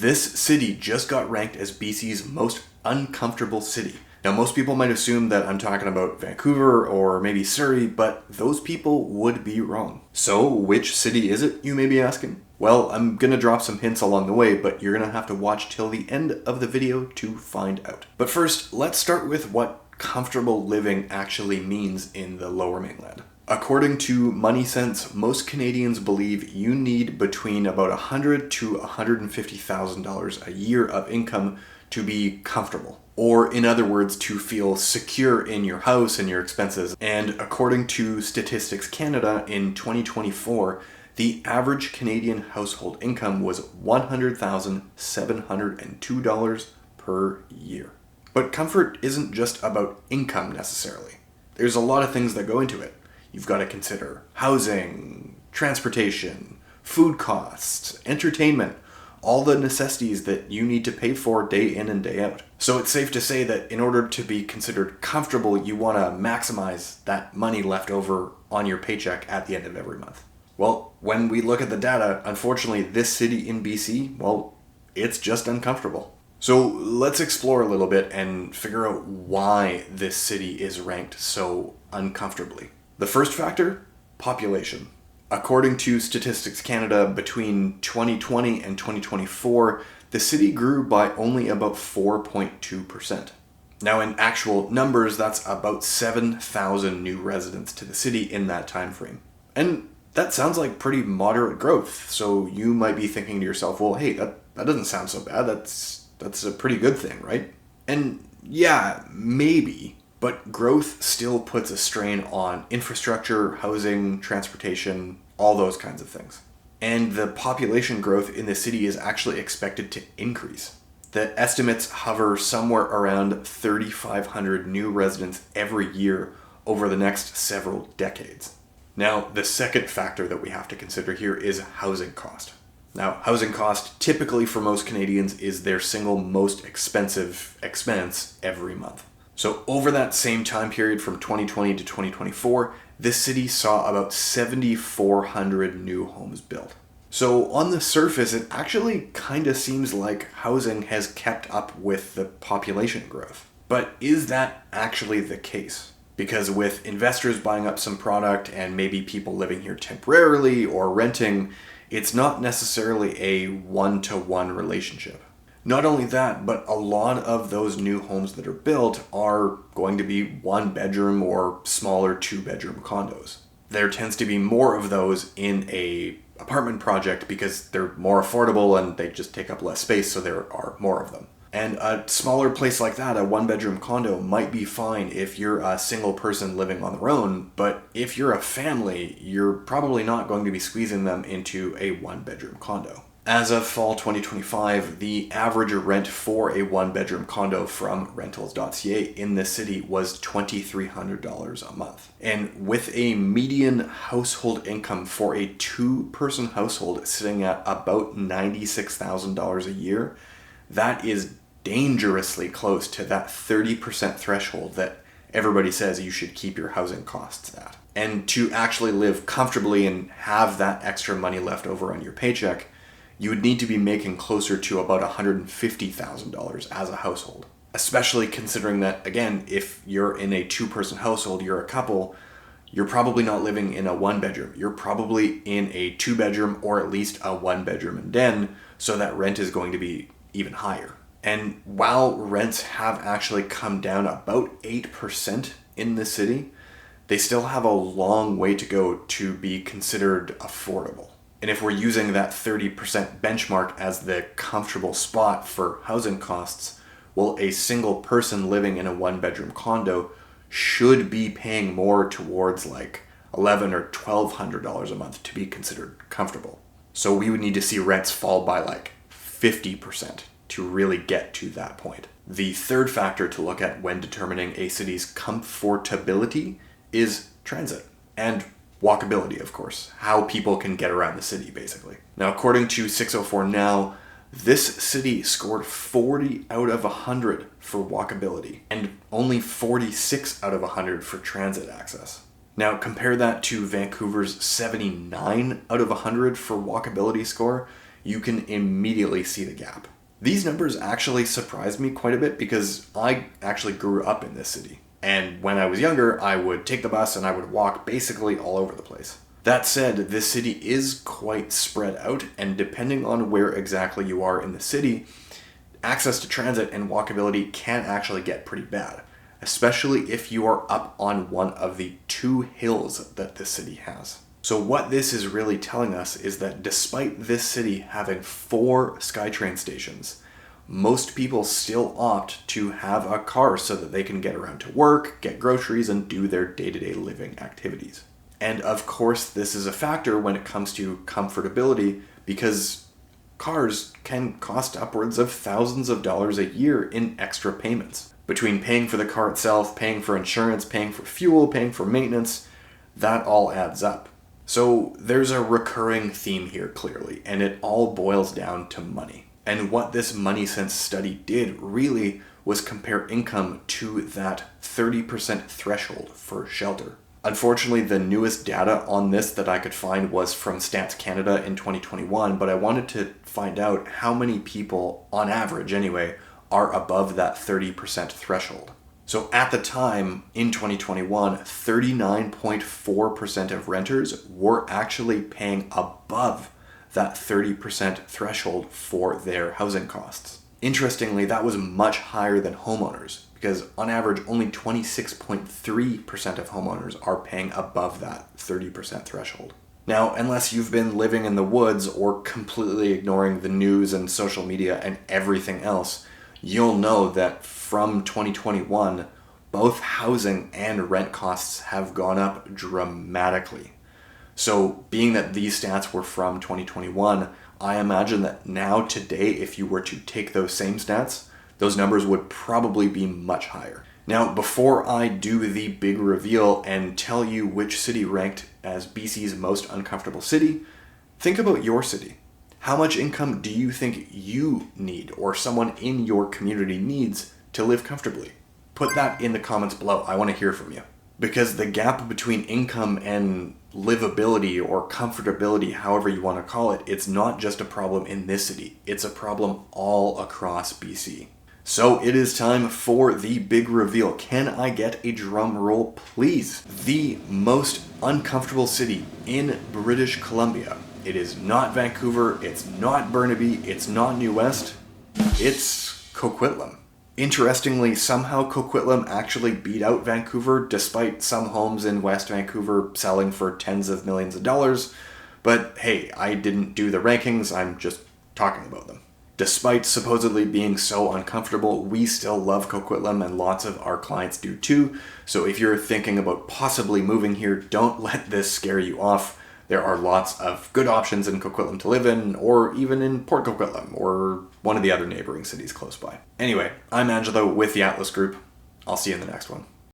This city just got ranked as BC's most uncomfortable city. Now, most people might assume that I'm talking about Vancouver or maybe Surrey, but those people would be wrong. So, which city is it, you may be asking? Well, I'm gonna drop some hints along the way, but you're gonna have to watch till the end of the video to find out. But first, let's start with what comfortable living actually means in the Lower Mainland. According to Money Sense, most Canadians believe you need between about $100,000 to $150,000 a year of income to be comfortable. Or in other words, to feel secure in your house and your expenses. And according to Statistics Canada, in 2024, the average Canadian household income was $100,702 per year. But comfort isn't just about income necessarily. There's a lot of things that go into it. You've got to consider housing, transportation, food costs, entertainment, all the necessities that you need to pay for day in and day out. So it's safe to say that in order to be considered comfortable, you want to maximize that money left over on your paycheck at the end of every month. Well, when we look at the data, unfortunately, this city in BC, well, it's just uncomfortable. So let's explore a little bit and figure out why this city is ranked so uncomfortably. The first factor, population. According to Statistics Canada, between 2020 and 2024, the city grew by only about 4.2%. Now in actual numbers, that's about 7,000 new residents to the city in that time frame. And that sounds like pretty moderate growth. So you might be thinking to yourself, well, hey, that doesn't sound so bad. That's a pretty good thing, right? And yeah, maybe. But growth still puts a strain on infrastructure, housing, transportation, all those kinds of things. And the population growth in the city is actually expected to increase. The estimates hover somewhere around 3,500 new residents every year over the next several decades. Now, the second factor that we have to consider here is housing cost. Now, housing cost typically for most Canadians is their single most expensive expense every month. So over that same time period from 2020 to 2024, this city saw about 7,400 new homes built. So on the surface, it actually kind of seems like housing has kept up with the population growth. But is that actually the case? Because with investors buying up some product and maybe people living here temporarily or renting, it's not necessarily a one-to-one relationship. Not only that, but a lot of those new homes that are built are going to be one bedroom or smaller 2-bedroom condos. There tends to be more of those in a apartment project because they're more affordable and they just take up less space, so there are more of them. And a smaller place like that, a 1-bedroom condo, might be fine if you're a single person living on their own, but if you're a family, you're probably not going to be squeezing them into a 1-bedroom condo. As of fall 2025, the average rent for a 1-bedroom condo from rentals.ca in this city was $2,300 a month. And with a median household income for a 2-person household sitting at about $96,000 a year, that is dangerously close to that 30% threshold that everybody says you should keep your housing costs at. And to actually live comfortably and have that extra money left over on your paycheck, you would need to be making closer to about $150,000 as a household. Especially considering that, again, if you're in a 2-person household, you're a couple, you're probably not living in a 1-bedroom. You're probably in a 2-bedroom or at least a 1-bedroom and den, so that rent is going to be even higher. And while rents have actually come down about 8% in the city, they still have a long way to go to be considered affordable. And if we're using that 30% benchmark as the comfortable spot for housing costs, well, a single person living in a 1-bedroom condo should be paying more towards like $1,100 or $1,200 a month to be considered comfortable. So we would need to see rents fall by like 50% to really get to that point. The third factor to look at when determining a city's comfortability is transit and walkability, of course, how people can get around the city, basically. Now, according to 604 Now, this city scored 40 out of 100 for walkability and only 46 out of 100 for transit access. Now, compare that to Vancouver's 79 out of 100 for walkability score you can immediately see the gap. These numbers actually surprised me quite a bit because I actually grew up in this city. And when I was younger, I would take the bus and I would walk basically all over the place. That said, this city is quite spread out, and depending on where exactly you are in the city, access to transit and walkability can actually get pretty bad, especially if you are up on one of the 2 hills that this city has. So what this is really telling us is that despite this city having 4 SkyTrain stations, most people still opt to have a car so that they can get around to work, get groceries, and do their day-to-day living activities. And of course, this is a factor when it comes to comfortability because cars can cost upwards of thousands of dollars a year in extra payments. Between paying for the car itself, paying for insurance, paying for fuel, paying for maintenance, that all adds up. So there's a recurring theme here clearly, and it all boils down to money. And what this Money Sense study did really was compare income to that 30% threshold for shelter. Unfortunately, the newest data on this that I could find was from Stats Canada in 2021, but I wanted to find out how many people, on average anyway, are above that 30% threshold. So at the time, in 2021, 39.4% of renters were actually paying above that 30% threshold for their housing costs. Interestingly, that was much higher than homeowners, because on average, only 26.3% of homeowners are paying above that 30% threshold. Now, unless you've been living in the woods or completely ignoring the news and social media and everything else, you'll know that from 2021, both housing and rent costs have gone up dramatically. So being that these stats were from 2021, I imagine that now today, if you were to take those same stats, those numbers would probably be much higher. Now, before I do the big reveal and tell you which city ranked as BC's most uncomfortable city, think about your city. How much income do you think you need or someone in your community needs to live comfortably? Put that in the comments below. I want to hear from you. Because the gap between income and livability or comfortability, however you want to call it, it's not just a problem in this city. It's a problem all across BC. So it is time for the big reveal. Can I get a drum roll, please? The most uncomfortable city in British Columbia. It is not Vancouver, it's not Burnaby, it's not New West, it's Coquitlam. Interestingly, somehow Coquitlam actually beat out Vancouver, despite some homes in West Vancouver selling for tens of millions of dollars. But hey, I didn't do the rankings, I'm just talking about them. Despite supposedly being so uncomfortable, we still love Coquitlam and lots of our clients do too. So if you're thinking about possibly moving here, don't let this scare you off. There are lots of good options in Coquitlam to live in, or even in Port Coquitlam, or one of the other neighboring cities close by. Anyway, I'm Angelo with the Atlas Group. I'll see you in the next one.